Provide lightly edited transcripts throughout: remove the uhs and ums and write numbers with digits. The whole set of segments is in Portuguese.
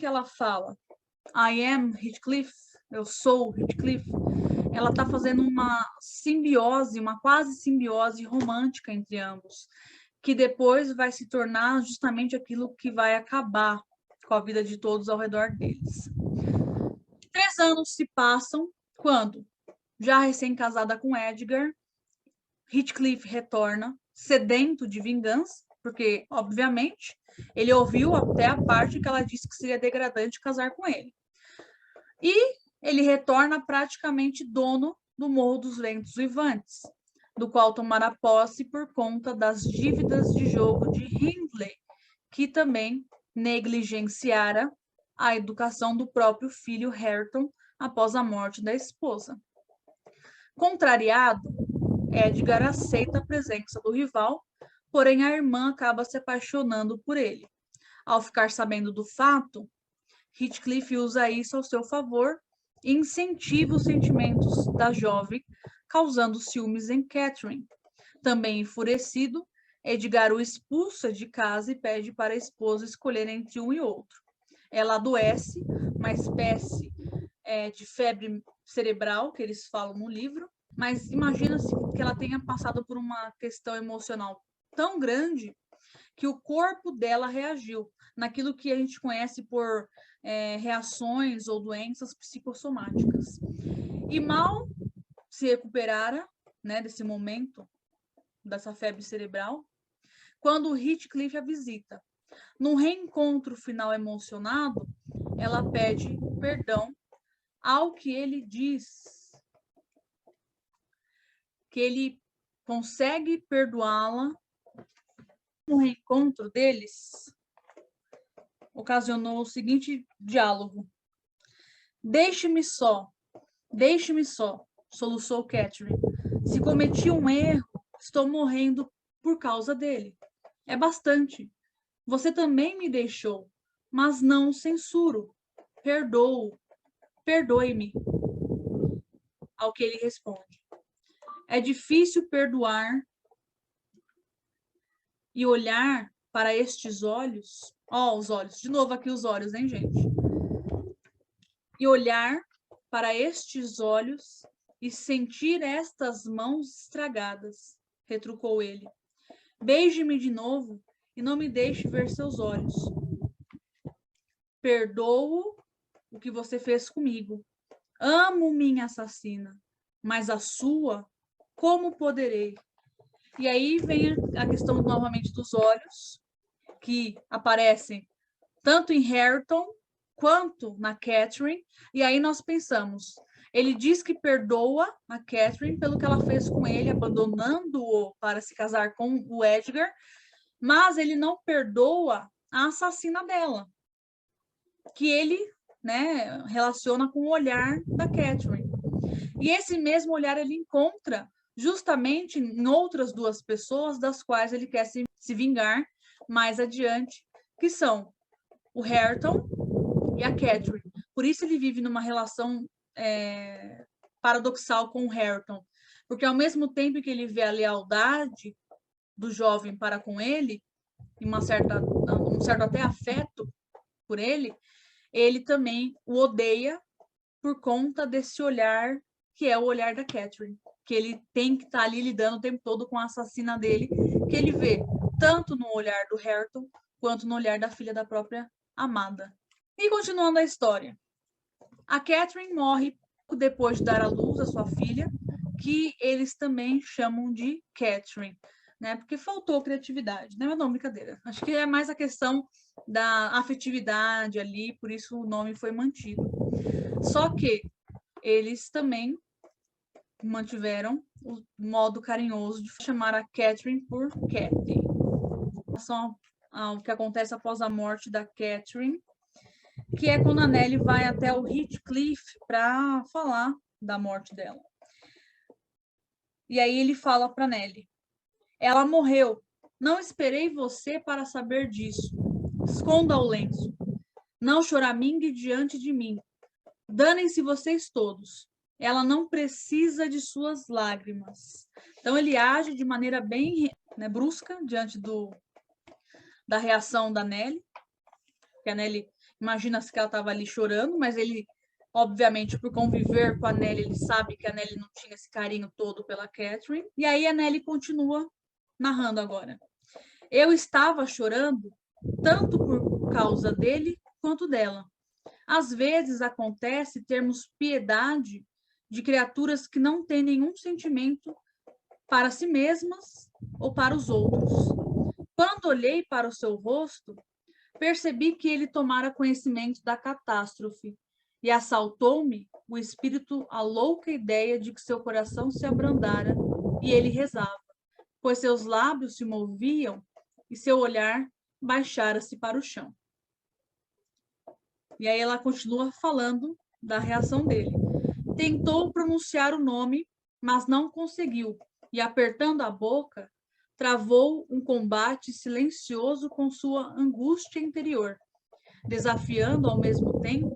que ela fala I am Heathcliff, eu sou Heathcliff, ela está fazendo uma simbiose, uma quase simbiose romântica entre ambos, que depois vai se tornar justamente aquilo que vai acabar com a vida de todos ao redor deles. 3 anos se passam quando, já recém-casada com Edgar, Heathcliff retorna sedento de vingança, porque, obviamente, ele ouviu até a parte que ela disse que seria degradante casar com ele. E ele retorna praticamente dono do Morro dos Ventos Vivantes, do qual tomará posse por conta das dívidas de jogo de Hindley, que também negligenciara a educação do próprio filho Hareton após a morte da esposa. Contrariado, Edgar aceita a presença do rival, porém a irmã acaba se apaixonando por ele. Ao ficar sabendo do fato, Heathcliff usa isso ao seu favor e incentiva os sentimentos da jovem, causando ciúmes em Catherine. Também enfurecido, Edgar o expulsa de casa e pede para a esposa escolher entre um e outro. Ela adoece, uma espécie de febre cerebral, que eles falam no livro, mas imagina-se que ela tenha passado por uma questão emocional tão grande que o corpo dela reagiu naquilo que a gente conhece por reações ou doenças psicossomáticas. E mal se recuperara, né, desse momento, dessa febre cerebral, quando Heathcliff a visita. No reencontro final emocionado, ela pede perdão, ao que ele diz que ele consegue perdoá-la. O reencontro deles ocasionou o seguinte diálogo: deixe-me só, soluçou Catherine. Se cometi um erro, estou morrendo por causa dele. É bastante. Você também me deixou, mas não o censuro. Perdoo. Perdoe-me. Ao que ele responde: é difícil perdoar e olhar para estes olhos. Ó, os olhos. De novo aqui os olhos, hein, gente? E olhar para estes olhos e sentir estas mãos estragadas, retrucou ele. Beije-me de novo e não me deixe ver seus olhos. Perdoo o que você fez comigo. Amo minha assassina, mas a sua, como poderei? E aí vem a questão novamente dos olhos, que aparecem tanto em Hareton quanto na Catherine. E aí nós pensamos, ele diz que perdoa a Catherine pelo que ela fez com ele, abandonando-o para se casar com o Edgar, mas ele não perdoa a assassina dela, que ele, né, relaciona com o olhar da Catherine. E esse mesmo olhar ele encontra justamente em outras 2 pessoas das quais ele quer se vingar mais adiante, que são o Hareton e a Catherine. Por isso ele vive numa relação paradoxal com o Hareton, porque ao mesmo tempo que ele vê a lealdade do jovem para com ele, e um certo até afeto por ele, ele também o odeia por conta desse olhar que é o olhar da Catherine, que ele tem que estar ali lidando o tempo todo com a assassina dele, que ele vê tanto no olhar do Hareton quanto no olhar da filha da própria amada. E continuando a história, a Catherine morre depois de dar à luz a sua filha, que eles também chamam de Catherine, né? Porque faltou criatividade, né? Mas não, brincadeira. Acho que é mais a questão da afetividade ali, por isso o nome foi mantido. Só que eles também mantiveram o modo carinhoso de chamar a Catherine por Cathy. Em relação ao que acontece após a morte da Catherine, que é quando a Nellie vai até o Heathcliff para falar da morte dela. E aí ele fala para Nellie: ela morreu. Não esperei você para saber disso. Esconda o lenço. Não choramingue diante de mim. Danem-se vocês todos. Ela não precisa de suas lágrimas. Então ele age de maneira bem, né, brusca diante da reação da Nellie. Que a Nellie Imagina-se que ela estava ali chorando, mas ele, obviamente, por conviver com a Nelly, ele sabe que a Nelly não tinha esse carinho todo pela Catherine. E aí a Nelly continua narrando agora. Eu estava chorando tanto por causa dele quanto dela. Às vezes acontece termos piedade de criaturas que não têm nenhum sentimento para si mesmas ou para os outros. Quando olhei para o seu rosto, percebi que ele tomara conhecimento da catástrofe e assaltou-me o espírito a louca ideia de que seu coração se abrandara e ele rezava, pois seus lábios se moviam e seu olhar baixara-se para o chão. E aí ela continua falando da reação dele. Tentou pronunciar o nome, mas não conseguiu, e apertando a boca, travou um combate silencioso com sua angústia interior, desafiando ao mesmo tempo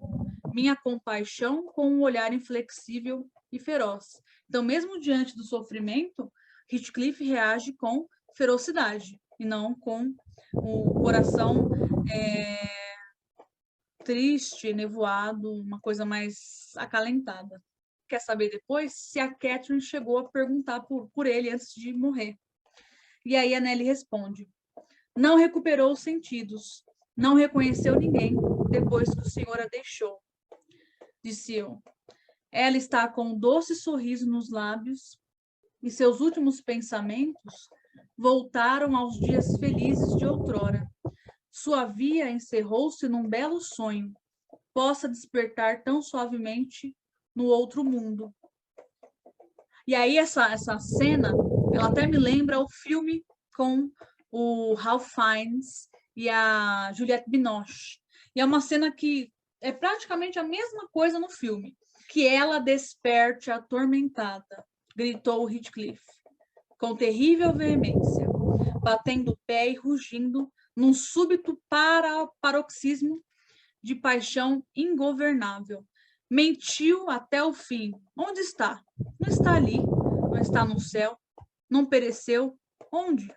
minha compaixão com um olhar inflexível e feroz. Então, mesmo diante do sofrimento, Heathcliff reage com ferocidade e não com o coração triste, nevoado, uma coisa mais acalentada. Quer saber depois se a Catherine chegou a perguntar por ele antes de morrer. E aí a Nelly responde: não recuperou os sentidos, não reconheceu ninguém depois que o senhor a deixou. Disse eu. Ela está com um doce sorriso nos lábios e seus últimos pensamentos voltaram aos dias felizes de outrora. Sua via encerrou-se num belo sonho, possa despertar tão suavemente no outro mundo. E aí essa cena, ela até me lembra o filme com o Ralph Fiennes e a Juliette Binoche. E é uma cena que é praticamente a mesma coisa no filme. Que ela desperte atormentada, gritou Heathcliff, com terrível veemência, batendo o pé e rugindo num súbito paroxismo de paixão ingovernável. Mentiu até o fim. Onde está? Não está ali. Não está no céu. Não pereceu. Onde?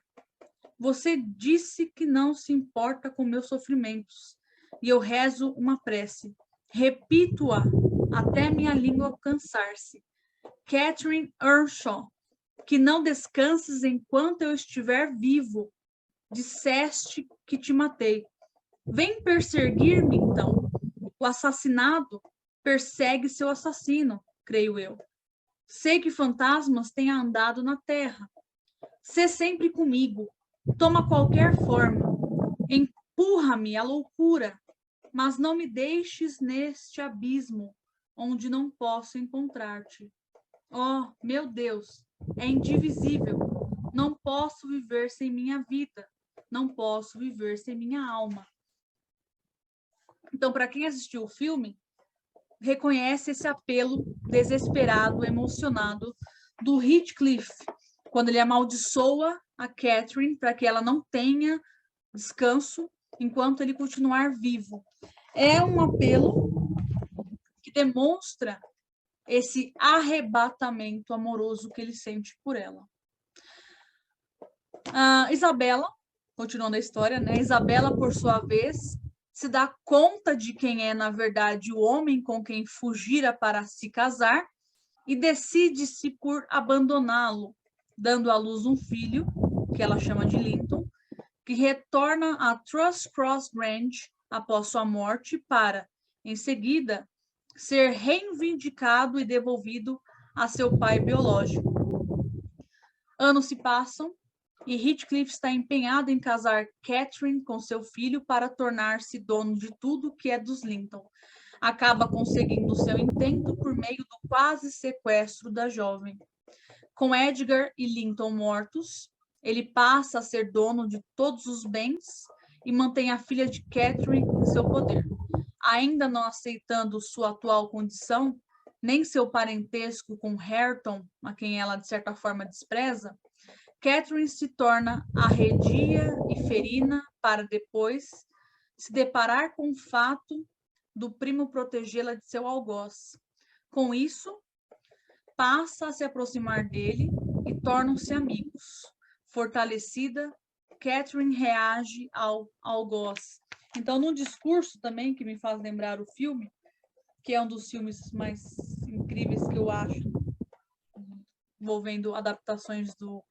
Você disse que não se importa com meus sofrimentos. E eu rezo uma prece. Repito-a até minha língua cansar-se. Catherine Earnshaw, que não descanses enquanto eu estiver vivo. Disseste que te matei. Vem perseguir-me, então. O assassinado persegue seu assassino, creio eu. Sei que fantasmas têm andado na terra. Sê sempre comigo. Toma qualquer forma. Empurra-me à loucura, mas não me deixes neste abismo onde não posso encontrar-te. Oh, meu Deus, é indivisível. Não posso viver sem minha vida. Não posso viver sem minha alma. Então, para quem assistiu o filme, reconhece esse apelo desesperado, emocionado do Heathcliff, quando ele amaldiçoa a Catherine para que ela não tenha descanso enquanto ele continuar vivo. É um apelo que demonstra esse arrebatamento amoroso que ele sente por ela. Isabela, continuando a história, né? Isabela, por sua vez, se dá conta de quem é, na verdade, o homem com quem fugira para se casar e decide-se por abandoná-lo, dando à luz um filho, que ela chama de Linton, que retorna a Trust Cross Grange após sua morte para, em seguida, ser reivindicado e devolvido a seu pai biológico. Anos se passam e Heathcliff está empenhado em casar Catherine com seu filho para tornar-se dono de tudo que é dos Linton. Acaba conseguindo seu intento por meio do quase sequestro da jovem. Com Edgar e Linton mortos, ele passa a ser dono de todos os bens e mantém a filha de Catherine em seu poder. Ainda não aceitando sua atual condição, nem seu parentesco com Hareton, a quem ela de certa forma despreza, Catherine se torna arredia e ferina para depois se deparar com o fato do primo protegê-la de seu algoz. Com isso, passa a se aproximar dele e tornam-se amigos. Fortalecida, Catherine reage ao algoz Então, num discurso também que me faz lembrar o filme, que é um dos filmes mais incríveis que eu acho, envolvendo adaptações do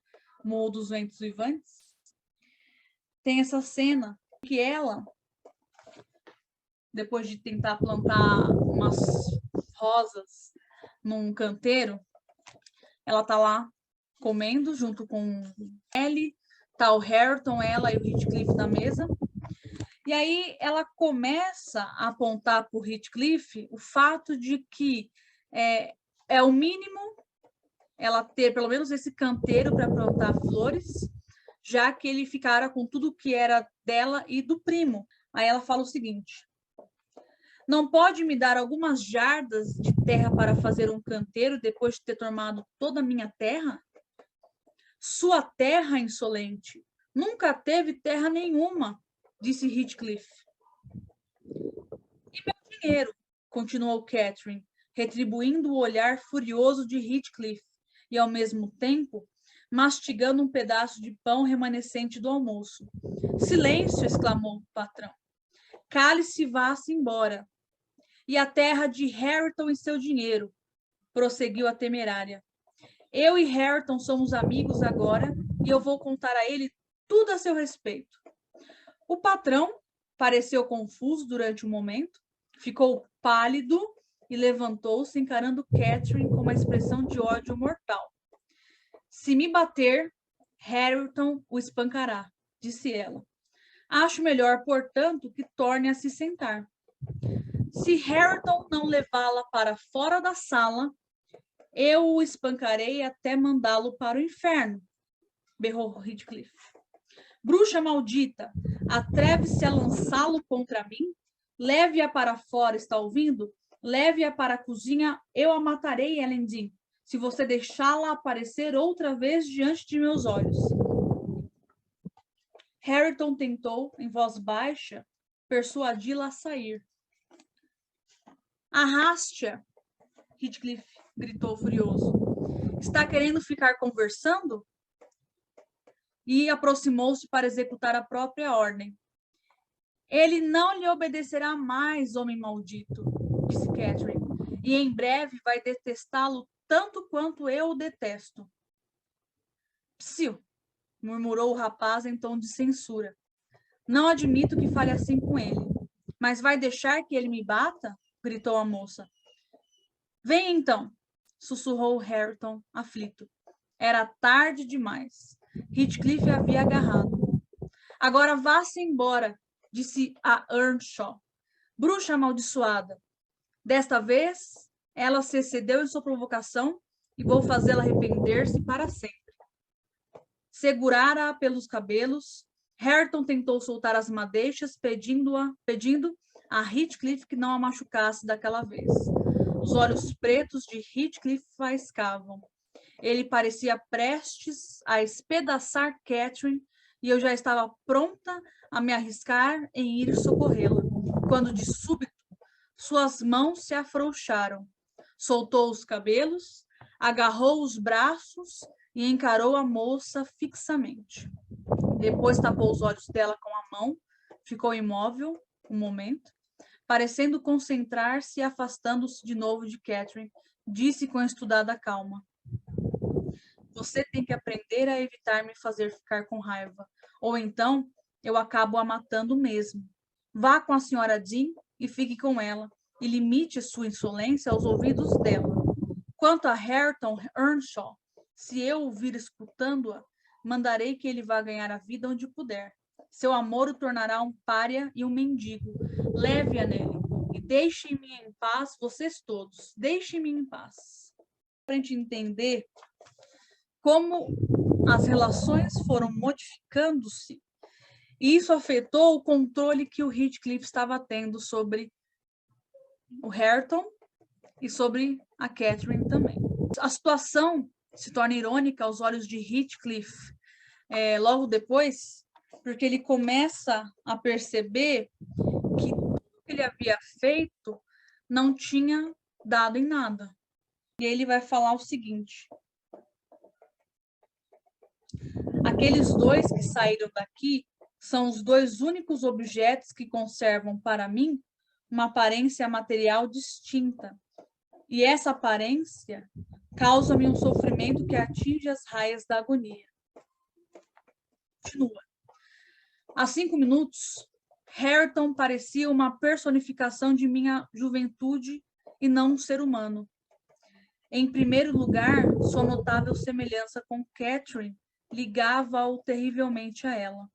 Morro dos Ventos Vivantes, tem essa cena que ela, depois de tentar plantar umas rosas num canteiro, ela tá lá comendo junto com Ellie, tá o Harrington, ela e o Heathcliff na mesa. E aí ela começa a apontar para o Heathcliff o fato de que é o mínimo ela ter pelo menos esse canteiro para plantar flores, já que ele ficara com tudo que era dela e do primo. Aí ela fala o seguinte: não pode me dar algumas jardas de terra para fazer um canteiro depois de ter tomado toda a minha terra? Sua terra, insolente, nunca teve terra nenhuma, disse Heathcliff. E meu dinheiro, continuou Catherine, retribuindo o olhar furioso de Heathcliff e, ao mesmo tempo, mastigando um pedaço de pão remanescente do almoço. Silêncio, exclamou o patrão. Cale-se e vá-se embora. E a terra de Harrington e seu dinheiro, prosseguiu a temerária. Eu e Harrington somos amigos agora e eu vou contar a ele tudo a seu respeito. O patrão pareceu confuso durante um momento, ficou pálido e levantou-se, encarando Catherine com uma expressão de ódio mortal. Se me bater, Harrington o espancará, disse ela. Acho melhor, portanto, que torne a se sentar. Se Harrington não levá-la para fora da sala, eu o espancarei até mandá-lo para o inferno, berrou Heathcliff. Bruxa maldita, atreve-se a lançá-lo contra mim? Leve-a para fora, está ouvindo? Leve-a para a cozinha, eu a matarei, Elendil, se você deixá-la aparecer outra vez diante de meus olhos. Harrington tentou, em voz baixa, persuadi-la a sair. Arraste-a, Heathcliff gritou furioso. Está querendo ficar conversando? E aproximou-se para executar a própria ordem. Ele não lhe obedecerá mais, homem maldito, disse Catherine, e em breve vai detestá-lo tanto quanto eu o detesto. Psiu, murmurou o rapaz em tom de censura. Não admito que fale assim com ele. Mas vai deixar que ele me bata? Gritou a moça. Vem então, sussurrou Harrington, aflito. Era tarde demais. Heathcliff havia agarrado. Agora vá-se embora, disse a Earnshaw. Bruxa amaldiçoada. Desta vez, ela se excedeu em sua provocação e vou fazê-la arrepender-se para sempre. Segurara-a pelos cabelos. Harrington tentou soltar as madeixas, pedindo a Heathcliff que não a machucasse daquela vez. Os olhos pretos de Heathcliff faiscavam. Ele parecia prestes a espedaçar Catherine e eu já estava pronta a me arriscar em ir socorrê-la, quando de súbito suas mãos se afrouxaram. Soltou os cabelos, agarrou os braços e encarou a moça fixamente. Depois tapou os olhos dela com a mão, ficou imóvel um momento, parecendo concentrar-se e afastando-se de novo de Catherine, disse com estudada calma. Você tem que aprender a evitar me fazer ficar com raiva, ou então eu acabo a matando mesmo. Vá com a senhora Dean e fique com ela, e limite sua insolência aos ouvidos dela. Quanto a Harrington Earnshaw, se eu o vir escutando-a, mandarei que ele vá ganhar a vida onde puder. Seu amor o tornará um pária e um mendigo. Leve-a nele e deixem-me em paz, vocês todos. Deixem-me em paz. Para a gente entender como as relações foram modificando-se, e isso afetou o controle que o Heathcliff estava tendo sobre o Harrington e sobre a Catherine também. A situação se torna irônica aos olhos de Heathcliff logo depois, porque ele começa a perceber que tudo que ele havia feito não tinha dado em nada. E ele vai falar o seguinte: aqueles dois que saíram daqui São os dois únicos objetos que conservam para mim uma aparência material distinta. E essa aparência causa-me um sofrimento que atinge as raias da agonia. Continua. Há 5 minutos, Hareton parecia uma personificação de minha juventude e não um ser humano. Em primeiro lugar, sua notável semelhança com Catherine ligava-o terrivelmente a ela.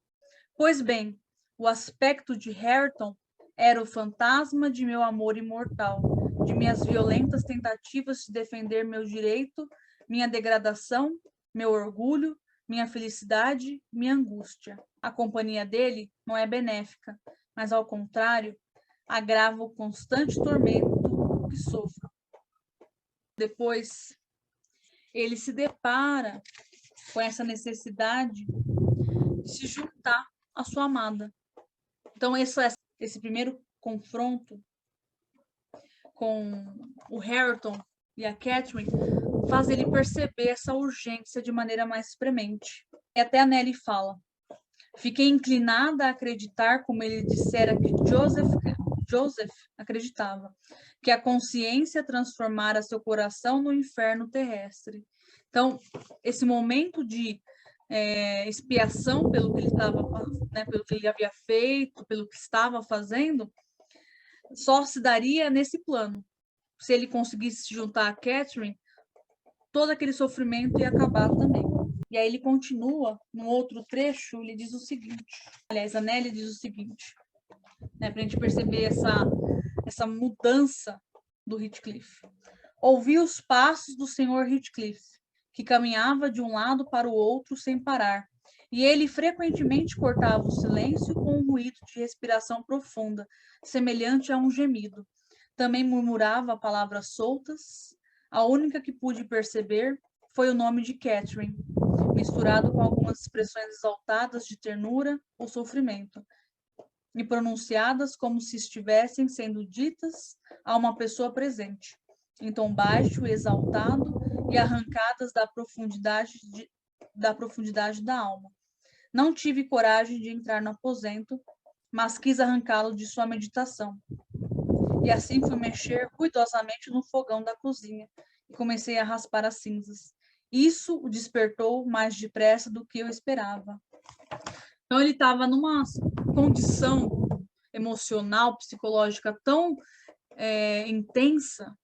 Pois bem, o aspecto de Hareton era o fantasma de meu amor imortal, de minhas violentas tentativas de defender meu direito, minha degradação, meu orgulho, minha felicidade, minha angústia. A companhia dele não é benéfica, mas, ao contrário, agrava o constante tormento que sofro. Depois, ele se depara com essa necessidade de se juntar à sua amada. Então, esse primeiro confronto com o Hareton e a Catherine faz ele perceber essa urgência de maneira mais premente. E até a Nelly fala: fiquei inclinada a acreditar, como ele dissera que Joseph acreditava, que a consciência transformara seu coração no inferno terrestre. Então, esse momento de expiação pelo que ele estava, né, pelo que ele havia feito, pelo que estava fazendo, só se daria nesse plano. Se ele conseguisse se juntar a Catherine, todo aquele sofrimento ia acabar também. E aí ele continua, no outro trecho, ele diz o seguinte, aliás, a Nelly diz o seguinte, né, para a gente perceber essa mudança do Heathcliff. Ouvi os passos do Sr. Heathcliff, que caminhava de um lado para o outro sem parar, e ele frequentemente cortava o silêncio com um ruído de respiração profunda, semelhante a um gemido. Também murmurava palavras soltas. A única que pude perceber foi o nome de Catherine, misturado com algumas expressões exaltadas de ternura ou sofrimento, e pronunciadas como se estivessem sendo ditas a uma pessoa presente, em tom baixo e exaltado e arrancadas da profundidade da alma. Não tive coragem de entrar no aposento, mas quis arrancá-lo de sua meditação. E assim fui mexer ruidosamente no fogão da cozinha e comecei a raspar as cinzas. Isso o despertou mais depressa do que eu esperava. Então ele estava numa condição emocional, psicológica tão intensa,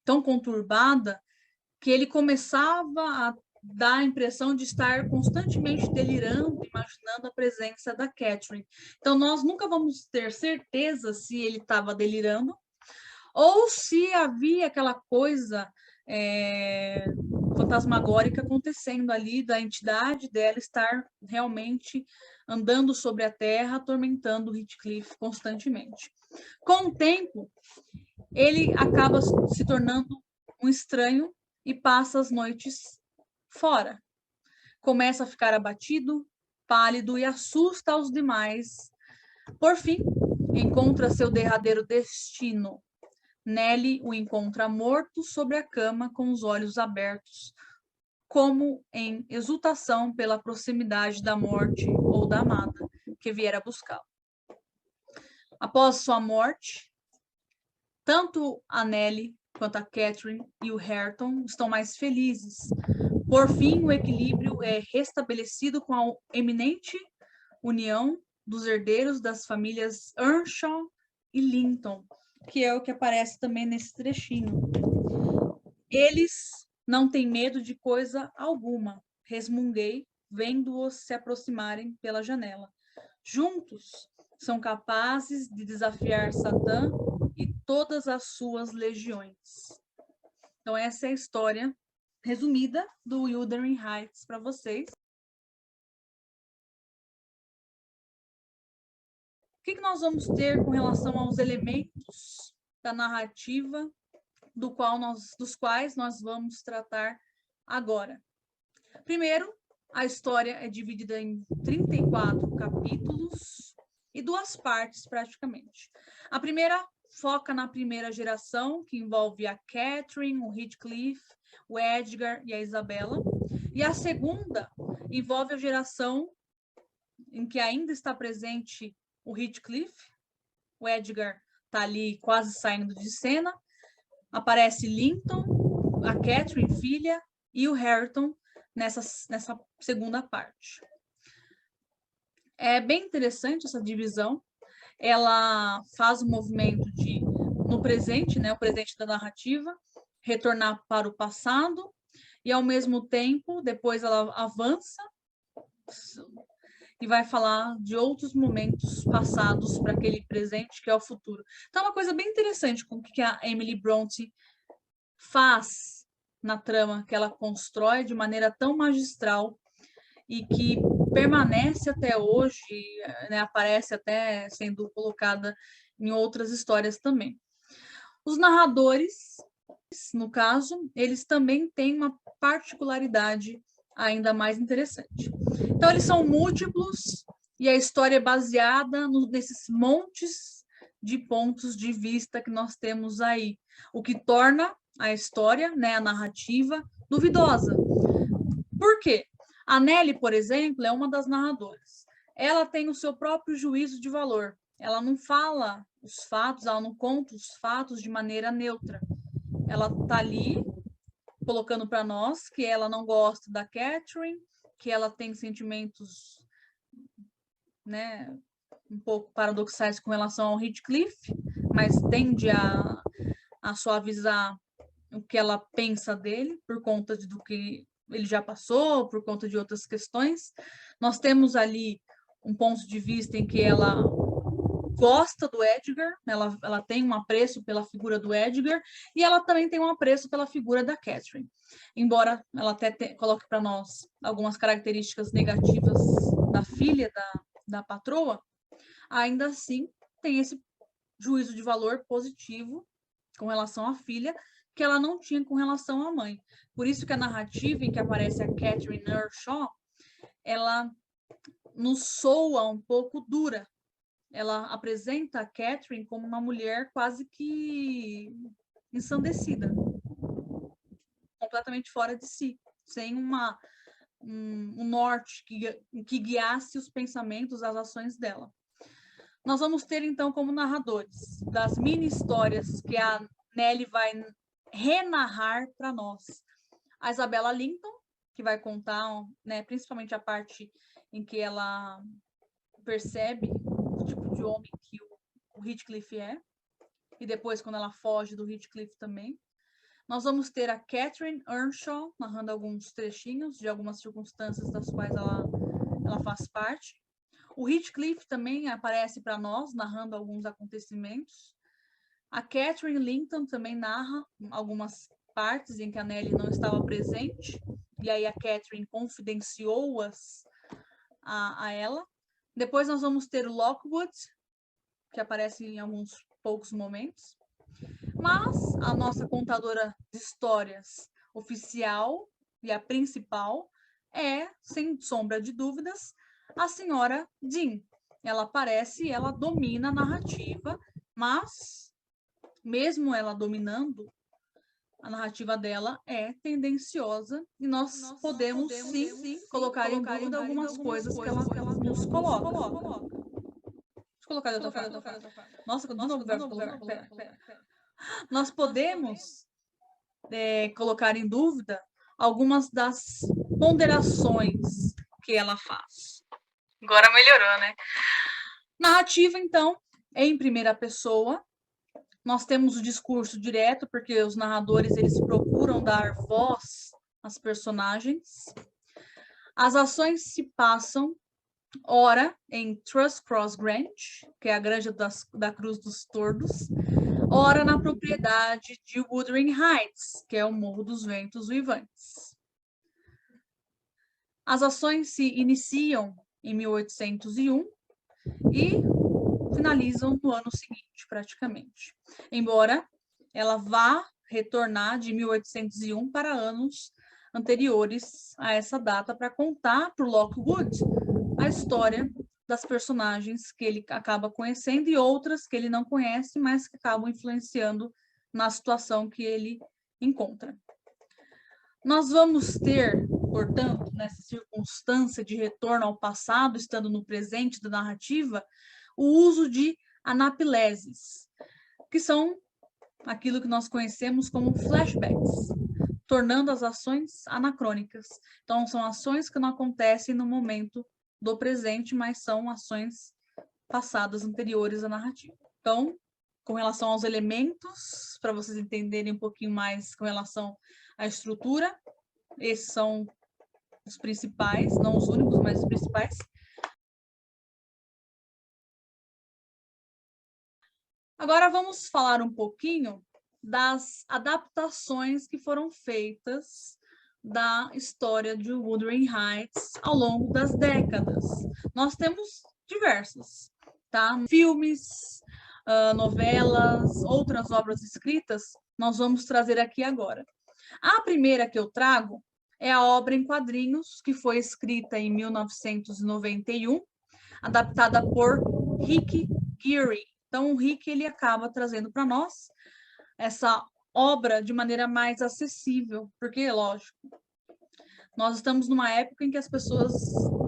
tão conturbada, que ele começava a dar a impressão de estar constantemente delirando, imaginando a presença da Catherine. Então, nós nunca vamos ter certeza se ele estava delirando ou se havia aquela coisa fantasmagórica acontecendo ali, da entidade dela estar realmente andando sobre a terra, atormentando o Heathcliff constantemente. Com o tempo, ele acaba se tornando um estranho e passa as noites fora. Começa a ficar abatido, pálido e assusta os demais. Por fim, encontra seu derradeiro destino. Nelly o encontra morto sobre a cama, com os olhos abertos, como em exultação pela proximidade da morte ou da amada que viera buscá-lo. Após sua morte, tanto a Nelly quanto a Catherine e o Hareton estão mais felizes. Por fim, o equilíbrio é restabelecido com a eminente união dos herdeiros das famílias Earnshaw e Linton, que é o que aparece também nesse trechinho. Eles não têm medo de coisa alguma, resmunguei, vendo-os se aproximarem pela janela. Juntos, são capazes de desafiar Satã e todas as suas legiões. Então, essa é a história resumida do Wuthering Heights para vocês. O que nós vamos ter com relação aos elementos da narrativa dos quais nós vamos tratar agora? Primeiro, a história é dividida em 34 capítulos e 2 partes, praticamente. A primeira foca na primeira geração, que envolve a Catherine, o Heathcliff, o Edgar e a Isabella. E a segunda envolve a geração em que ainda está presente o Heathcliff, o Edgar está ali quase saindo de cena, aparece Linton, a Catherine, filha, e o Hareton nessa segunda parte. É bem interessante essa divisão. Ela faz o movimento de, no presente, né, o presente da narrativa, retornar para o passado, e ao mesmo tempo, depois ela avança e vai falar de outros momentos passados para aquele presente que é o futuro. Então, é uma coisa bem interessante com o que a Emily Brontë faz na trama que ela constrói de maneira tão magistral e que permanece até hoje, né, aparece até sendo colocada em outras histórias também. Os narradores, no caso, eles também têm uma particularidade ainda mais interessante. Então, eles são múltiplos e a história é baseada nesses montes de pontos de vista que nós temos aí, o que torna a história, né, a narrativa, duvidosa. Por quê? A Nelly, por exemplo, é uma das narradoras. Ela tem o seu próprio juízo de valor. Ela não fala os fatos, ela não conta os fatos de maneira neutra. Ela está ali colocando para nós que ela não gosta da Catherine, que ela tem sentimentos, né, um pouco paradoxais com relação ao Heathcliff, mas tende a suavizar o que ela pensa dele por conta do que ele já passou, por conta de outras questões. Nós temos ali um ponto de vista em que ela gosta do Edgar, ela tem um apreço pela figura do Edgar, e ela também tem um apreço pela figura da Catherine. Embora ela até coloque para nós algumas características negativas da filha, da patroa, ainda assim tem esse juízo de valor positivo com relação à filha, que ela não tinha com relação à mãe. Por isso que a narrativa em que aparece a Catherine Earnshaw, ela nos soa um pouco dura. Ela apresenta a Catherine como uma mulher quase que ensandecida, completamente fora de si, sem um norte que guiasse os pensamentos, as ações dela. Nós vamos ter, então, como narradores das mini-histórias que a Nelly vai renarrar para nós. A Isabella Linton, que vai contar, né, principalmente a parte em que ela percebe o tipo de homem que o Heathcliff é, e depois quando ela foge do Heathcliff também. Nós vamos ter a Catherine Earnshaw, narrando alguns trechinhos de algumas circunstâncias das quais ela faz parte. O Heathcliff também aparece para nós, narrando alguns acontecimentos. A Catherine Linton também narra algumas partes em que a Nelly não estava presente, e aí a Catherine confidenciou-as a ela. Depois nós vamos ter o Lockwood, que aparece em alguns poucos momentos. Mas a nossa contadora de histórias oficial e a principal é, sem sombra de dúvidas, a senhora Dean. Ela aparece e ela domina a narrativa, mas mesmo ela dominando, a narrativa dela é tendenciosa e nós podemos sim colocar em dúvida algumas coisas que ela nos coloca. Deixa eu colocar de outra forma. Nossa, de novo, nós podemos colocar em dúvida algumas das ponderações que ela faz. Agora melhorou, né? Narrativa, então, é em primeira pessoa. Nós temos o discurso direto, porque os narradores eles procuram dar voz às personagens. As ações se passam, ora, em Trust Cross Grange, que é a granja da Cruz dos Tordos, ora na propriedade de Wuthering Heights, que é o Morro dos Ventos Uivantes. As ações se iniciam em 1801 e finalizam no ano seguinte, praticamente. Embora ela vá retornar de 1801 para anos anteriores a essa data para contar para o Lockwood a história das personagens que ele acaba conhecendo e outras que ele não conhece, mas que acabam influenciando na situação que ele encontra. Nós vamos ter portanto, nessa circunstância de retorno ao passado, estando no presente da narrativa, o uso de anapileses, que são aquilo que nós conhecemos como flashbacks, tornando as ações anacrônicas. Então, são ações que não acontecem no momento do presente, mas são ações passadas, anteriores à narrativa. Então, com relação aos elementos, para vocês entenderem um pouquinho mais com relação à estrutura, esses são os principais, não os únicos, mas os principais. Agora vamos falar um pouquinho das adaptações que foram feitas da história de Wuthering Heights ao longo das décadas. Nós temos diversas, tá? Filmes, novelas, outras obras escritas, nós vamos trazer aqui agora. A primeira que eu trago é a obra em quadrinhos, que foi escrita em 1991, adaptada por Rick Geary. Então, o Rick ele acaba trazendo para nós essa obra de maneira mais acessível, porque, lógico, nós estamos numa época em que as pessoas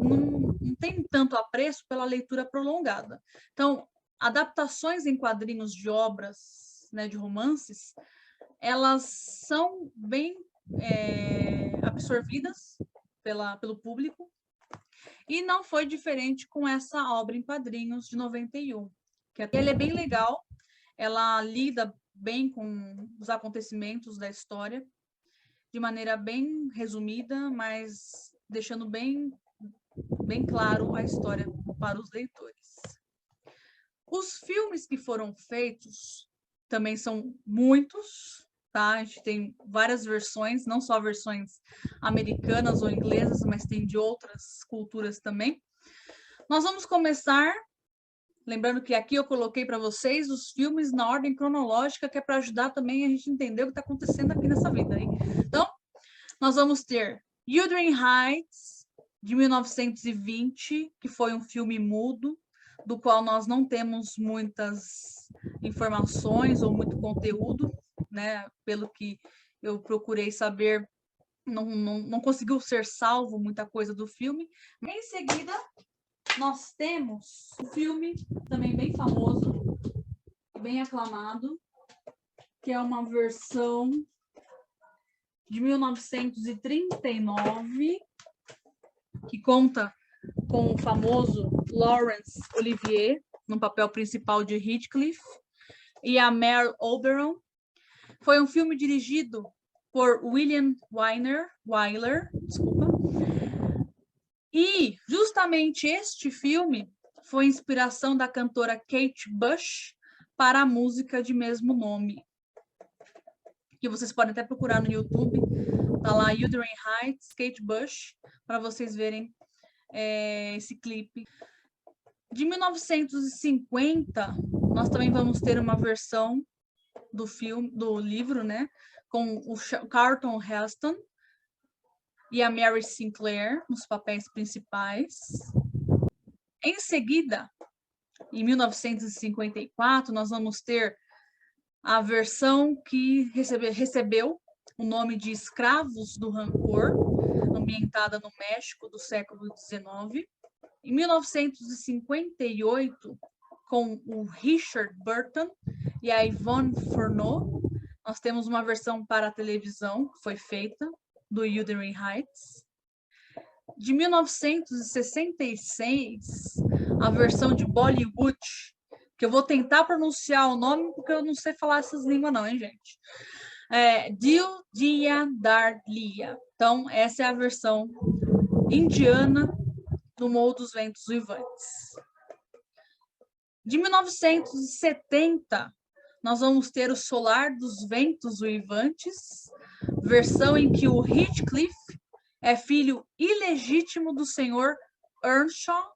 não têm tanto apreço pela leitura prolongada. Então, adaptações em quadrinhos de obras, né, de romances, elas são bem absorvidas pelo público, e não foi diferente com essa obra em quadrinhos de 91, que até ela é bem legal, ela lida bem com os acontecimentos da história, de maneira bem resumida, mas deixando bem claro a história para os leitores. Os filmes que foram feitos também são muitos, tá? A gente tem várias versões, não só versões americanas ou inglesas, mas tem de outras culturas também. Nós vamos começar, lembrando que aqui eu coloquei para vocês os filmes na ordem cronológica, que é para ajudar também a gente entender o que está acontecendo aqui nessa vida, hein? Então, nós vamos ter Wuthering Heights, de 1920, que foi um filme mudo, do qual nós não temos muitas informações ou muito conteúdo, né? Pelo que eu procurei saber, não conseguiu ser salvo muita coisa do filme. Em seguida, nós temos um filme também bem famoso, bem aclamado, que é uma versão de 1939, que conta com o famoso Laurence Olivier, no papel principal de Heathcliff, e a Mary Oberon. Foi um filme dirigido por William Wyler, e justamente este filme foi inspiração da cantora Kate Bush para a música de mesmo nome, que vocês podem até procurar no YouTube, tá lá, Wuthering Heights, Kate Bush, para vocês verem esse clipe. De 1950, nós também vamos ter uma versão do filme, do livro, né, com o Charlton Heston e a Mary Sinclair nos papéis principais. Em seguida, em 1954, nós vamos ter a versão que recebeu o nome de Escravos do Rancor, ambientada no México do século XIX. Em 1958, com o Richard Burton e a Yvonne Furneaux, nós temos uma versão para a televisão que foi feita do Wuthering Heights. De 1966, a versão de Bollywood, que eu vou tentar pronunciar o nome porque eu não sei falar essas línguas não, hein, gente? Dil Dia Dar Lia. Então, essa é a versão indiana do Morro dos Ventos Uivantes. De 1970, nós vamos ter o Solar dos Ventos Uivantes, versão em que o Heathcliff é filho ilegítimo do senhor Earnshaw.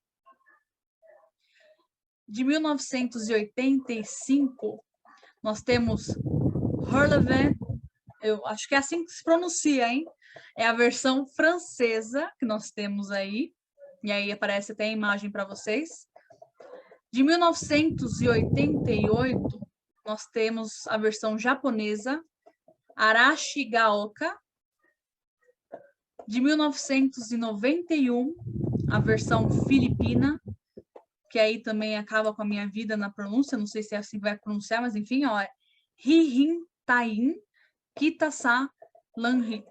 De 1985, nós temos Hurlevent, eu acho que é assim que se pronuncia, hein? É a versão francesa que nós temos aí, e aí aparece até a imagem para vocês. De 1988, nós temos a versão japonesa, Arashi Gaoka. De 1991, a versão filipina, que aí também acaba com a minha vida na pronúncia, não sei se é assim que vai pronunciar, mas enfim, ó, é Hihintain Kitasa Lanhit.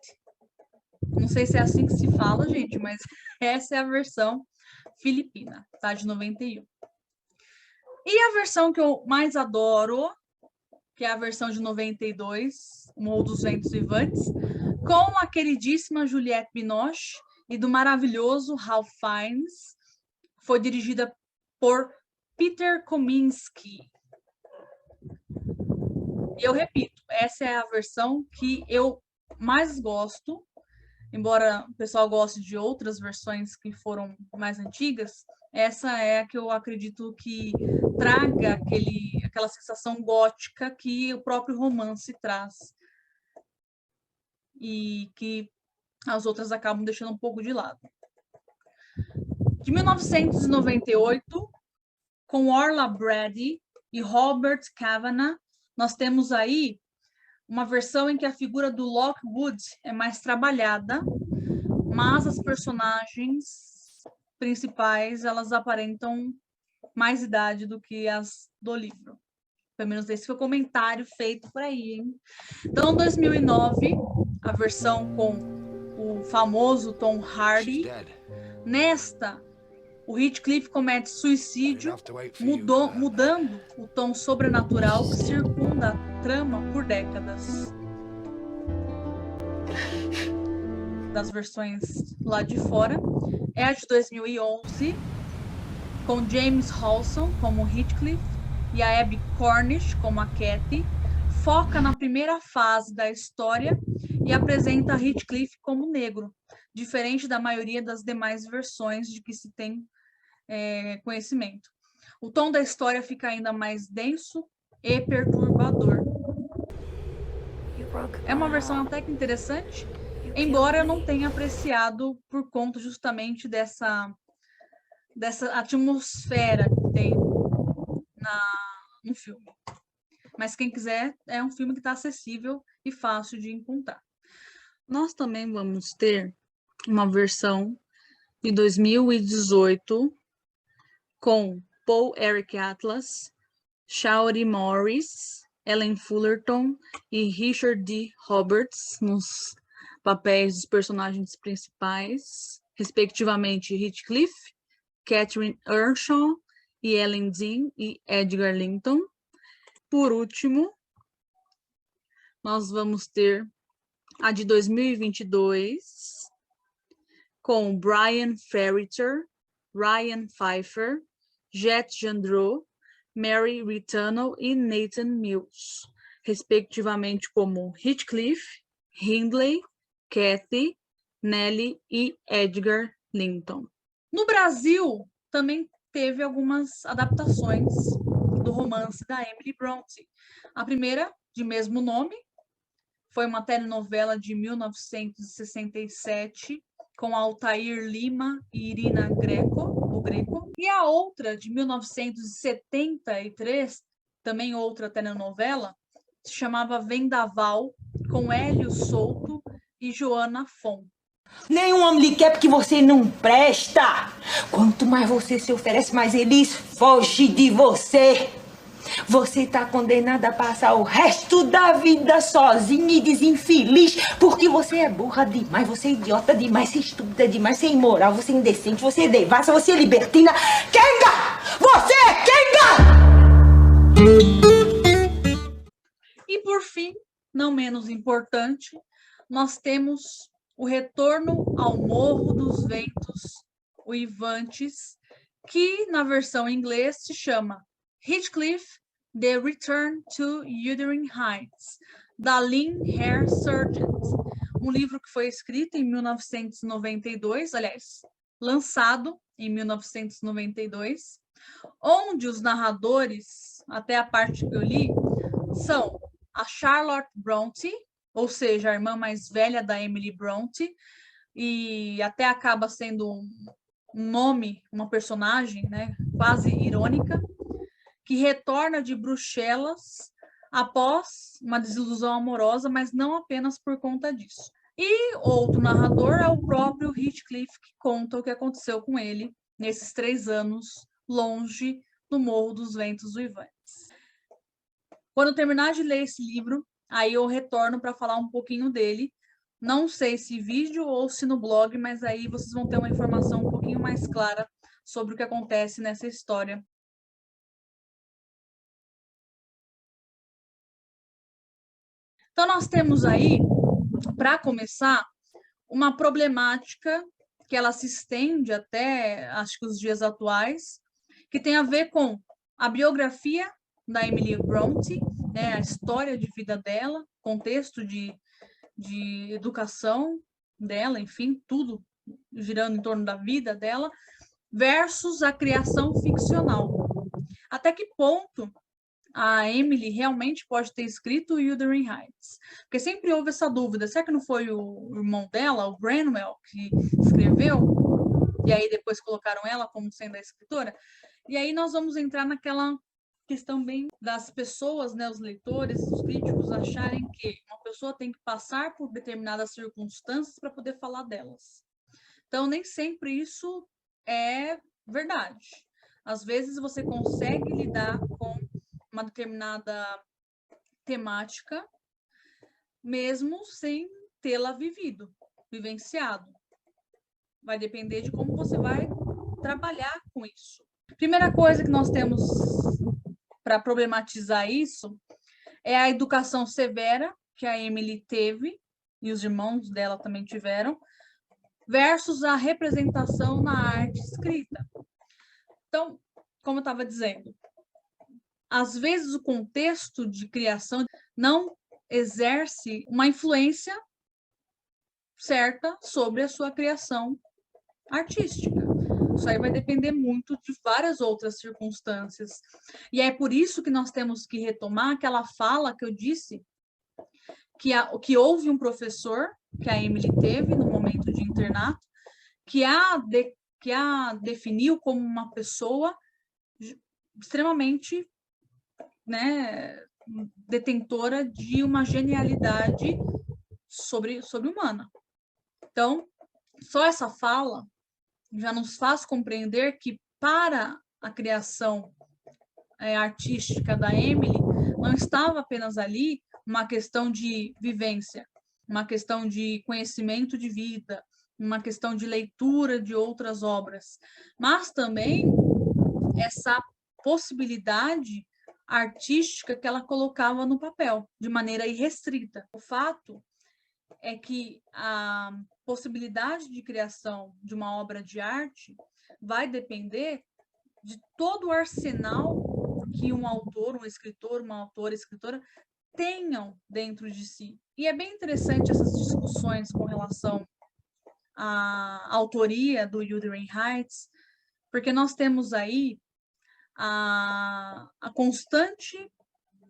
Não sei se é assim que se fala, gente, mas essa é a versão filipina, tá? De 91. E a versão que eu mais adoro, que é a versão de 92, O Morro dos Ventos Vivantes, com a queridíssima Juliette Binoche e do maravilhoso Ralph Fiennes, foi dirigida por Peter Kominsky. E eu repito, essa é a versão que eu mais gosto, embora o pessoal goste de outras versões que foram mais antigas, essa é a que eu acredito que traga aquela sensação gótica que o próprio romance traz e que as outras acabam deixando um pouco de lado. De 1998, com Orla Brady e Robert Kavanagh, nós temos aí uma versão em que a figura do Lockwood é mais trabalhada, mas as personagens principais, elas aparentam mais idade do que as do livro. Pelo menos esse foi o comentário feito por aí, hein? Então, em 2009, a versão com o famoso Tom Hardy. Nesta, o Heathcliff comete suicídio, mudando o tom sobrenatural que circunda a trama por décadas. Das versões lá de fora é a de 2011, com James Halson como Heathcliff e a Abby Cornish como a Cathy. Foca na primeira fase da história e apresenta Heathcliff como negro, diferente da maioria das demais versões de que se tem conhecimento. O tom da história fica ainda mais denso e perturbador. É uma versão até que interessante, embora eu não tenha apreciado por conta justamente dessa atmosfera que tem no filme. Mas quem quiser, é um filme que está acessível e fácil de encontrar. Nós também vamos ter uma versão de 2018 com Paul Eric Atlas, Shaori Morris, Ellen Fullerton e Richard D. Roberts nos papéis dos personagens principais, respectivamente Heathcliff, Catherine Earnshaw e Ellen Dean e Edgar Linton. Por último, nós vamos ter a de 2022 com Brian Ferriter, Ryan Pfeiffer, Jet Gendreau, Mary Retunnel e Nathan Mills, respectivamente como Heathcliff, Hindley, Cathy, Nellie e Edgar Linton. No Brasil, também teve algumas adaptações do romance da Emily Brontë. A primeira, de mesmo nome, foi uma telenovela de 1967, com Altair Lima e Irina Greco. E a outra, de 1973, também outra telenovela, se chamava Vendaval, com Hélio Souto e Joana Fon. Nenhum homem lhe quer porque você não presta. Quanto mais você se oferece, mais eles fogem de você. Você tá condenada a passar o resto da vida sozinha e desinfeliz, porque você é burra demais, você é idiota demais, você é estúpida demais, você é imoral, você é indecente, você é devassa, você é libertina. Kenga! Você é Kenga! E por fim, não menos importante, nós temos o Retorno ao Morro dos Ventos Uivantes, que na versão em inglês se chama Heathcliff, The Return to Wuthering Heights, da Lynn Hare Sargent, um livro que foi escrito em 1992, aliás, lançado em 1992, onde os narradores, até a parte que eu li, são a Charlotte Brontë, ou seja, a irmã mais velha da Emily Brontë, e até acaba sendo um nome, uma personagem, né, quase irônica, que retorna de Bruxelas após uma desilusão amorosa, mas não apenas por conta disso. E outro narrador é o próprio Heathcliff, que conta o que aconteceu com ele nesses 3 anos longe do Morro dos Ventos Uivantes. Quando eu terminar de ler esse livro, aí eu retorno para falar um pouquinho dele. Não sei se vídeo ou se no blog, mas aí vocês vão ter uma informação um pouquinho mais clara sobre o que acontece nessa história. Então, nós temos aí, para começar, uma problemática que ela se estende até, acho que os dias atuais, que tem a ver com a biografia da Emily Brontë, né, a história de vida dela, contexto de educação dela, enfim, tudo girando em torno da vida dela, versus a criação ficcional. Até que ponto a Emily realmente pode ter escrito Wuthering Heights? Porque sempre houve essa dúvida, será que não foi o irmão dela, o Branwell, que escreveu? E aí depois colocaram ela como sendo a escritora? E aí nós vamos entrar naquela questão bem das pessoas, né, os leitores, os críticos, acharem que uma pessoa tem que passar por determinadas circunstâncias para poder falar delas. Então, nem sempre isso é verdade. Às vezes você consegue lidar com uma determinada temática, mesmo sem tê-la vivenciado. Vai depender de como você vai trabalhar com isso. Primeira coisa que nós temos para problematizar isso é a educação severa que a Emily teve, e os irmãos dela também tiveram, versus a representação na arte escrita. Então, como eu estava dizendo, às vezes o contexto de criação não exerce uma influência certa sobre a sua criação artística. Isso aí vai depender muito de várias outras circunstâncias. E é por isso que nós temos que retomar aquela fala que eu disse, que houve um professor que a Emily teve no momento de internato, que a definiu como uma pessoa extremamente, né, detentora de uma genialidade sobre-humana. Então, só essa fala já nos faz compreender que para a criação artística da Emily não estava apenas ali uma questão de vivência, uma questão de conhecimento de vida, uma questão de leitura de outras obras, mas também essa possibilidade artística que ela colocava no papel, de maneira irrestrita. O fato é que a possibilidade de criação de uma obra de arte vai depender de todo o arsenal que um autor, um escritor, uma autora, escritora tenham dentro de si. E é bem interessante essas discussões com relação à autoria do Wuthering Heights, porque nós temos aí a constante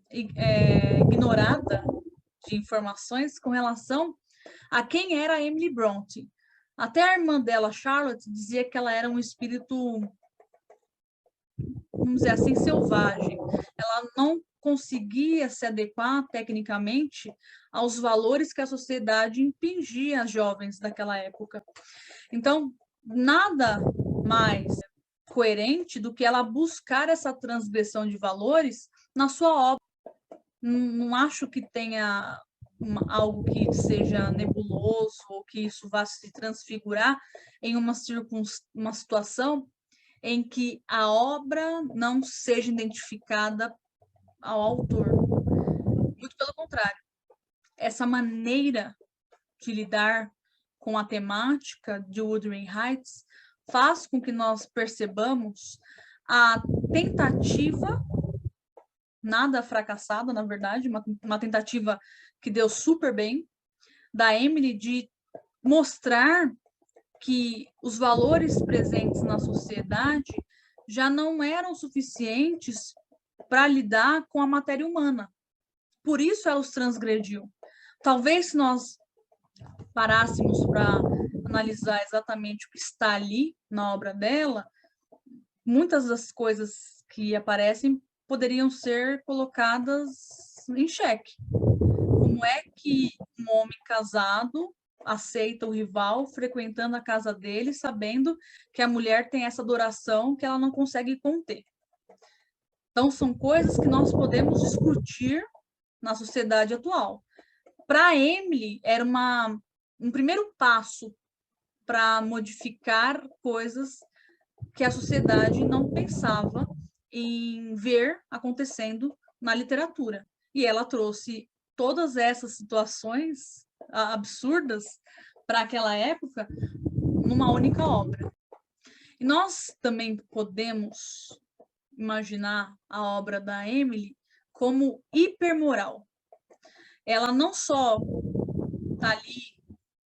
ignorada de informações com relação a quem era a Emily Brontë. Até a irmã dela, Charlotte, dizia que ela era um espírito, vamos dizer assim, selvagem. Ela não conseguia se adequar tecnicamente aos valores que a sociedade impingia às jovens daquela época. Então, nada mais coerente do que ela buscar essa transgressão de valores na sua obra. Não acho que tenha algo que seja nebuloso ou que isso vá se transfigurar em uma situação em que a obra não seja identificada ao autor. Muito pelo contrário. Essa maneira de lidar com a temática de Wuthering Heights faz com que nós percebamos a tentativa, nada fracassada, na verdade, uma tentativa que deu super bem, da Emily de mostrar que os valores presentes na sociedade já não eram suficientes para lidar com a matéria humana. Por isso ela os transgrediu. Talvez se nós parássemos para analisar exatamente o que está ali na obra dela, muitas das coisas que aparecem poderiam ser colocadas em xeque. Como é que um homem casado aceita o rival frequentando a casa dele, sabendo que a mulher tem essa adoração que ela não consegue conter. Então, são coisas que nós podemos discutir na sociedade atual. Para Emily, era um primeiro passo para modificar coisas que a sociedade não pensava em ver acontecendo na literatura. E ela trouxe todas essas situações absurdas para aquela época numa única obra. E nós também podemos imaginar a obra da Emily como hipermoral. Ela não só está ali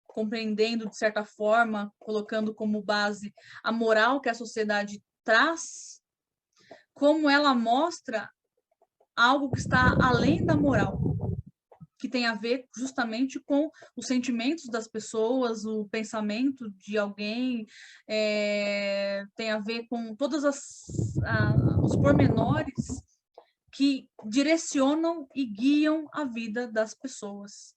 compreendendo, de certa forma, colocando como base a moral que a sociedade traz, como ela mostra algo que está além da moral, que tem a ver justamente com os sentimentos das pessoas, o pensamento de alguém, tem a ver com todos os pormenores que direcionam e guiam a vida das pessoas.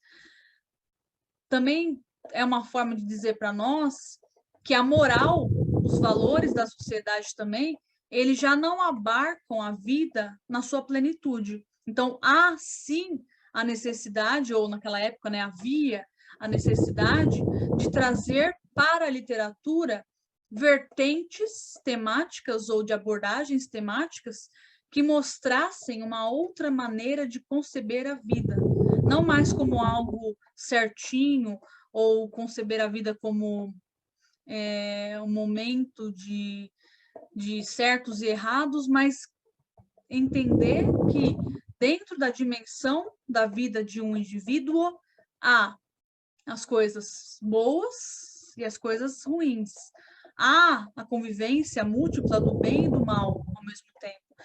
Também é uma forma de dizer para nós que a moral, os valores da sociedade também, eles já não abarcam a vida na sua plenitude. Então, há sim a necessidade, ou naquela época, né, havia a necessidade de trazer para a literatura vertentes temáticas ou de abordagens temáticas que mostrassem uma outra maneira de conceber a vida, não mais como algo certinho, ou conceber a vida como um momento de certos e errados, mas entender que dentro da dimensão da vida de um indivíduo há as coisas boas e as coisas ruins. Há a convivência múltipla do bem e do mal ao mesmo tempo,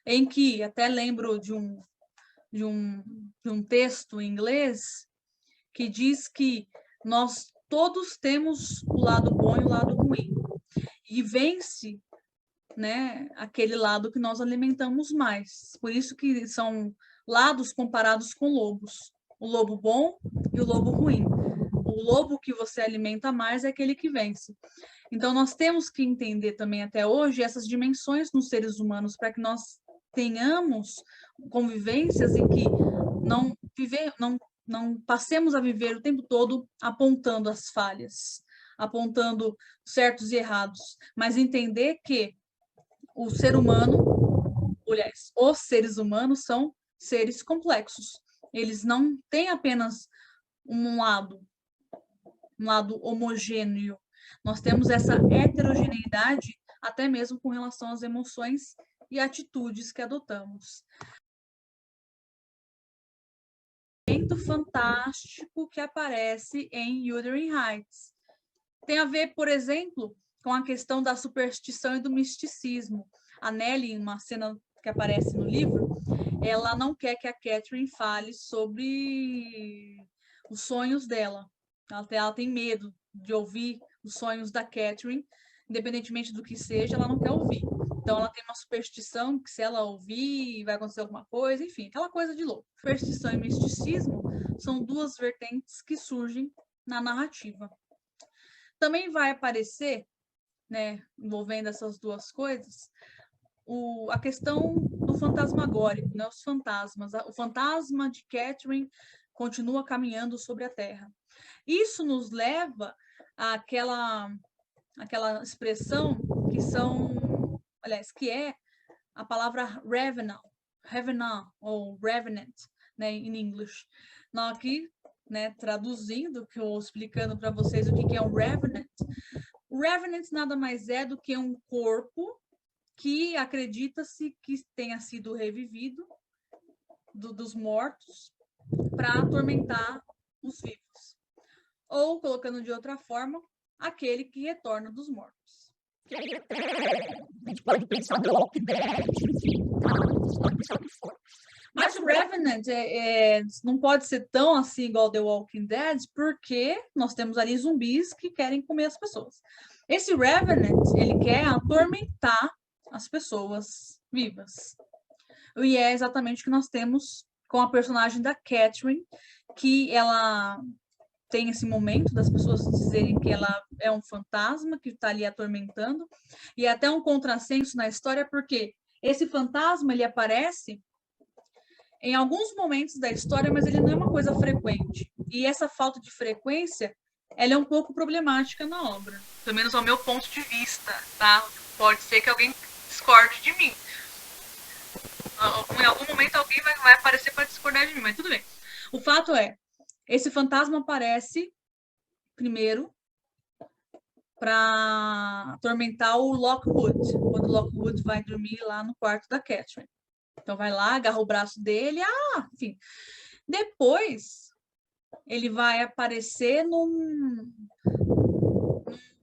em que até lembro de um texto em inglês que diz que nós todos temos o lado bom e o lado ruim. E vence, né, aquele lado que nós alimentamos mais. Por isso que são lados comparados com lobos. O lobo bom e o lobo ruim. O lobo que você alimenta mais é aquele que vence. Então, nós temos que entender também até hoje essas dimensões nos seres humanos para que nós tenhamos convivências em que não passemos a viver o tempo todo apontando as falhas, apontando certos e errados, mas entender que o ser humano, aliás, os seres humanos são seres complexos. Eles não têm apenas um lado homogêneo. Nós temos essa heterogeneidade até mesmo com relação às emoções e atitudes que adotamos. Fantástico que aparece em Wuthering Heights. Tem a ver, por exemplo, com a questão da superstição e do misticismo. A Nellie, em uma cena que aparece no livro, ela não quer que a Catherine fale sobre os sonhos dela. Ela tem medo de ouvir os sonhos da Catherine, independentemente do que seja, ela não quer ouvir. Então, ela tem uma superstição que se ela ouvir, vai acontecer alguma coisa, enfim, aquela coisa de louco. Superstição e misticismo são duas vertentes que surgem na narrativa. Também vai aparecer, né, envolvendo essas duas coisas, a questão do fantasmagórico, né, os fantasmas. O fantasma de Catherine continua caminhando sobre a Terra. Isso nos leva àquela expressão que é a palavra revenant ou revenant, né, em inglês. Nós aqui, né, traduzindo, que eu explicando para vocês o que é um revenant. O revenant nada mais é do que um corpo que acredita-se que tenha sido revivido dos mortos para atormentar os vivos. Ou, colocando de outra forma, aquele que retorna dos mortos. A gente pode pensar no Walking Dead, mas o Revenant não pode ser tão assim igual The Walking Dead, porque nós temos ali zumbis que querem comer as pessoas. Esse Revenant, ele quer atormentar as pessoas vivas. E é exatamente o que nós temos com a personagem da Catherine, que ela tem esse momento das pessoas dizerem que ela é um fantasma que está ali atormentando, e é até um contrassenso na história, porque esse fantasma, ele aparece em alguns momentos da história, mas ele não é uma coisa frequente. E essa falta de frequência, ela é um pouco problemática na obra. Pelo menos ao meu ponto de vista, tá? Pode ser que alguém discorde de mim. Em algum momento alguém vai aparecer para discordar de mim, mas tudo bem. O fato é, esse fantasma aparece primeiro para atormentar o Lockwood, quando o Lockwood vai dormir lá no quarto da Catherine. Então vai lá, agarra o braço dele, enfim. Depois ele vai aparecer num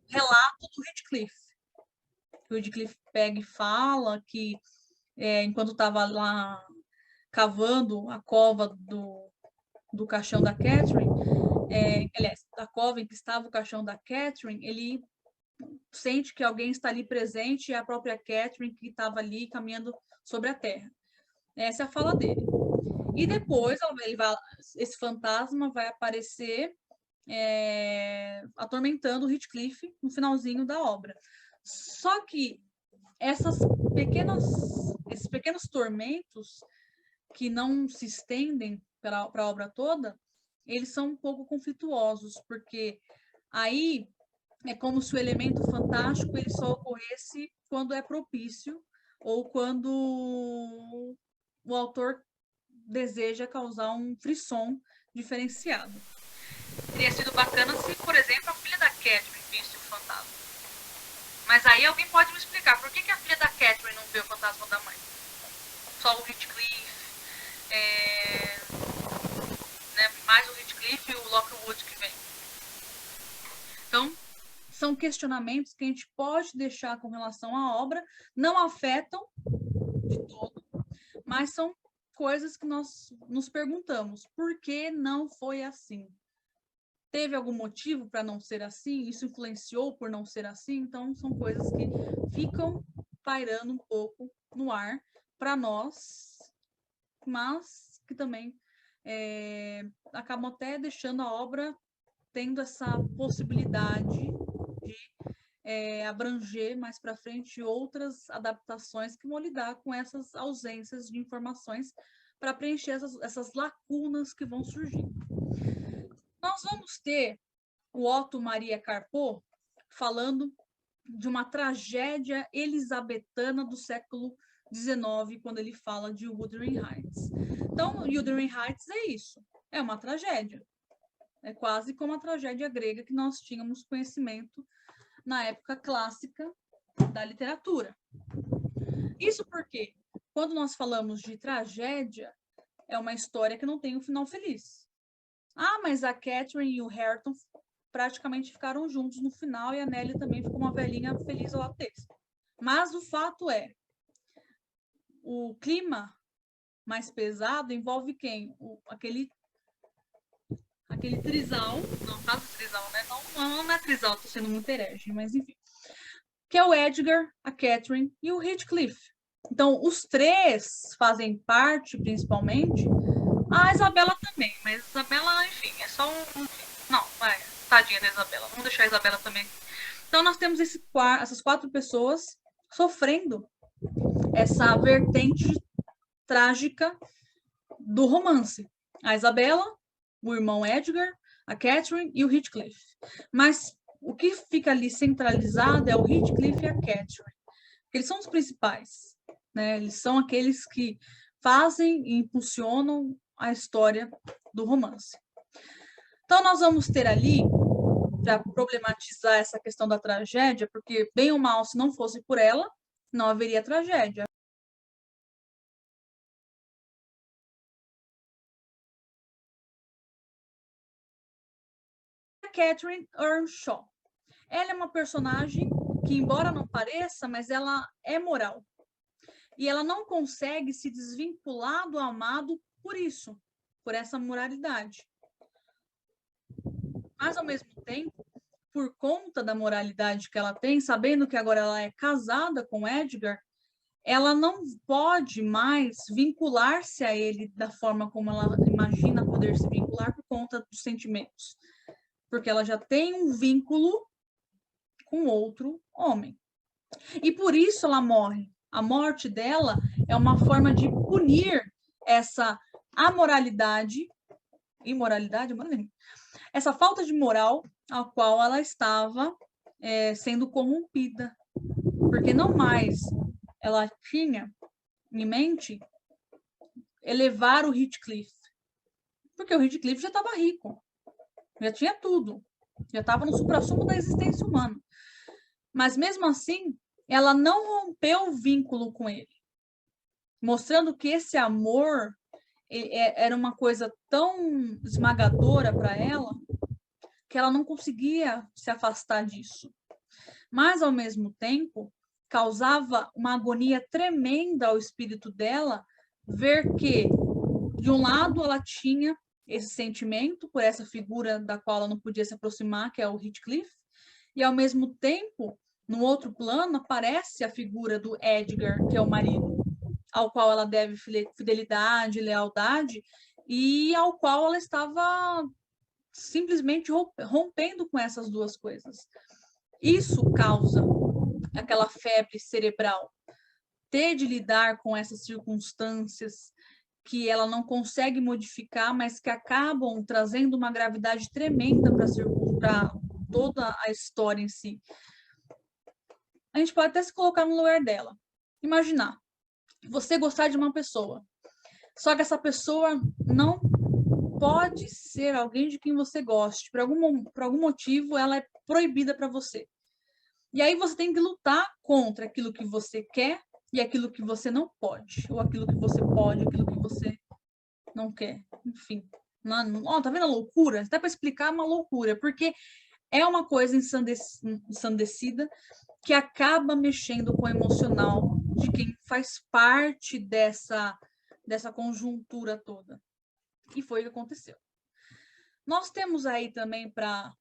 relato do Heathcliff. O Heathcliff pega e fala que enquanto estava lá cavando a cova do caixão da Catherine, aliás, da cova em que estava o caixão da Catherine, ele sente que alguém está ali presente, e é a própria Catherine que estava ali caminhando sobre a terra. Essa é a fala dele. E depois esse fantasma vai aparecer atormentando o Heathcliff no finalzinho da obra. Só que esses pequenos tormentos que não se estendem para a obra toda, eles são um pouco conflituosos, porque aí é como se o elemento fantástico ele só ocorresse quando é propício ou quando o autor deseja causar um frisson diferenciado. Teria sido bacana se, por exemplo, a filha da Catherine visse o fantasma. Mas aí alguém pode me explicar por que a filha da Catherine não vê o fantasma da mãe? Só o Heathcliff, mais o Heathcliff e o Lockwood que vem. Então, são questionamentos que a gente pode deixar com relação à obra, não afetam de todo, mas são coisas que nós nos perguntamos. Por que não foi assim? Teve algum motivo para não ser assim? Isso influenciou por não ser assim? Então, são coisas que ficam pairando um pouco no ar para nós, mas que também acabam até deixando a obra tendo essa possibilidade de abranger mais para frente outras adaptações que vão lidar com essas ausências de informações para preencher essas lacunas que vão surgir. Nós vamos ter o Otto Maria Carpo falando de uma tragédia elisabetana do século XIX, quando ele fala de Wuthering Heights. Então, Wuthering Heights é isso, é uma tragédia. É quase como a tragédia grega que nós tínhamos conhecimento na época clássica da literatura. Isso porque, quando nós falamos de tragédia, é uma história que não tem um final feliz. Mas a Catherine e o Hareton praticamente ficaram juntos no final e a Nellie também ficou uma velhinha feliz ao lado deles. Mas o fato é, o clima mais pesado envolve quem? Aquele trisal, não faz o trisal, né? Não é trisal, tô sendo muito herege, mas enfim. Que é o Edgar, a Catherine e o Heathcliff. Então, os três fazem parte, principalmente, a Isabela também, mas Isabela, enfim, é só um... Não, tadinha da Isabela, vamos deixar a Isabela também. Então, nós temos essas 4 pessoas sofrendo essa vertente trágica do romance. A Isabela, o irmão Edgar, a Catherine e o Heathcliff. Mas o que fica ali centralizado é o Heathcliff e a Catherine. Eles são os principais, né? Eles são aqueles que fazem e impulsionam a história do romance. Então, nós vamos ter ali, para problematizar essa questão da tragédia, porque, bem ou mal, se não fosse por ela, não haveria tragédia. Catherine Earnshaw. Ela é uma personagem que, embora não pareça, mas ela é moral. E ela não consegue se desvincular do amado por isso, por essa moralidade. Mas, ao mesmo tempo, por conta da moralidade que ela tem, sabendo que agora ela é casada com Edgar, ela não pode mais vincular-se a ele da forma como ela imagina poder se vincular por conta dos sentimentos. porque ela já tem um vínculo com outro homem. E por isso ela morre. A morte dela é uma forma de punir essa imoralidade, essa falta de moral a qual ela estava sendo corrompida. Porque não mais ela tinha em mente elevar o Heathcliff. Porque o Heathcliff já estava rico, já tinha tudo, já estava no suprassumo da existência humana. Mas mesmo assim, ela não rompeu o vínculo com ele, mostrando que esse amor era uma coisa tão esmagadora para ela que ela não conseguia se afastar disso. Mas, ao mesmo tempo, causava uma agonia tremenda ao espírito dela ver que, de um lado, ela tinha esse sentimento por essa figura da qual ela não podia se aproximar, que é o Heathcliff, e, ao mesmo tempo, no outro plano, aparece a figura do Edgar, que é o marido, ao qual ela deve fidelidade, lealdade, e ao qual ela estava simplesmente rompendo com essas duas coisas. Isso causa aquela febre cerebral, ter de lidar com essas circunstâncias que ela não consegue modificar, mas que acabam trazendo uma gravidade tremenda para toda a história em si. A gente pode até se colocar no lugar dela. Imaginar, você gostar de uma pessoa, só que essa pessoa não pode ser alguém de quem você goste. Por algum motivo, ela é proibida para você. E aí você tem que lutar contra aquilo que você quer e aquilo que você não pode. Ou aquilo que você pode, aquilo que você não quer. Enfim. Tá vendo a loucura? Até para explicar é uma loucura. Porque é uma coisa ensandecida que acaba mexendo com o emocional de quem faz parte dessa conjuntura toda. E foi o que aconteceu. Nós temos aí também, para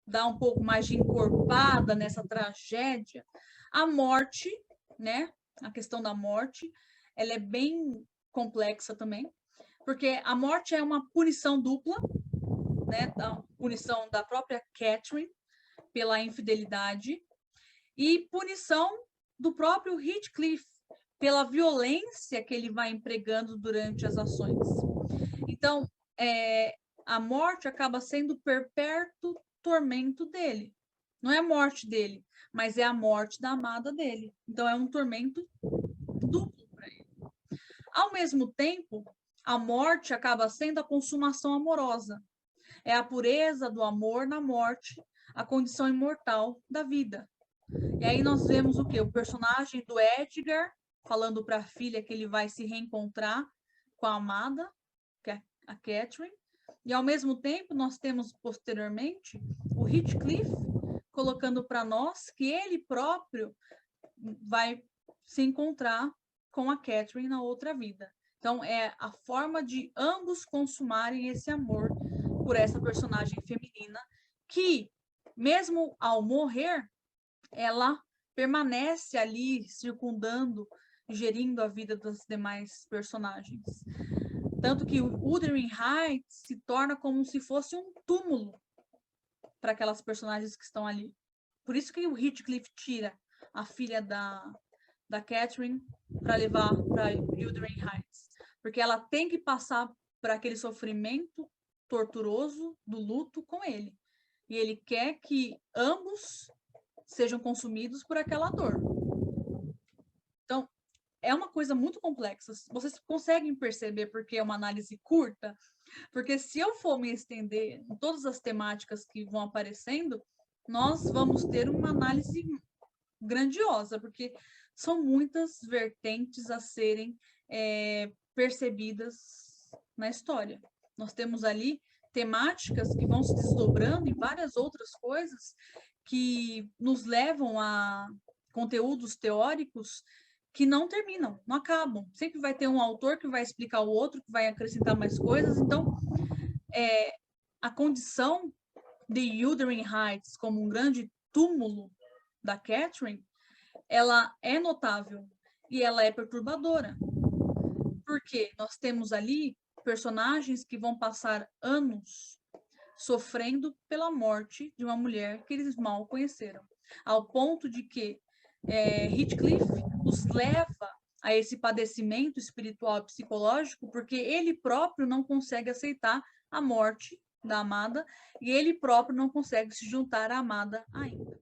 dar um pouco mais de encorpada nessa tragédia, a morte, né? A questão da morte, ela é bem complexa também, porque a morte é uma punição dupla, né? A punição da própria Catherine pela infidelidade e punição do próprio Heathcliff pela violência que ele vai empregando durante as ações. Então, a morte acaba sendo o perpétuo tormento dele. Não é a morte dele, mas é a morte da amada dele. Então, é um tormento duplo para ele. Ao mesmo tempo, a morte acaba sendo a consumação amorosa. É a pureza do amor na morte, a condição imortal da vida. E aí nós vemos o quê? O personagem do Edgar falando para a filha que ele vai se reencontrar com a amada, que é a Catherine. E ao mesmo tempo nós temos posteriormente o Heathcliff colocando para nós que ele próprio vai se encontrar com a Catherine na outra vida. Então é a forma de ambos consumarem esse amor por essa personagem feminina que, mesmo ao morrer, ela permanece ali circundando, gerindo a vida das demais personagens. Tanto que o Wuthering Heights se torna como se fosse um túmulo para aquelas personagens que estão ali. Por isso que o Heathcliff tira a filha da Catherine para levar para Wuthering Heights. Porque ela tem que passar por aquele sofrimento torturoso do luto com ele. E ele quer que ambos sejam consumidos por aquela dor. Então, é uma coisa muito complexa. Vocês conseguem perceber porque é uma análise curta? Porque se eu for me estender em todas as temáticas que vão aparecendo, nós vamos ter uma análise grandiosa, porque são muitas vertentes a serem percebidas na história. Nós temos ali temáticas que vão se desdobrando em várias outras coisas que nos levam a conteúdos teóricos que não terminam, não acabam. Sempre vai ter um autor que vai explicar o outro, que vai acrescentar mais coisas. Então, a condição de Wuthering Heights como um grande túmulo da Catherine, ela é notável e ela é perturbadora. Porque nós temos ali personagens que vão passar anos sofrendo pela morte de uma mulher que eles mal conheceram, ao ponto de que Heathcliff os leva a esse padecimento espiritual e psicológico, porque ele próprio não consegue aceitar a morte da amada e ele próprio não consegue se juntar à amada ainda.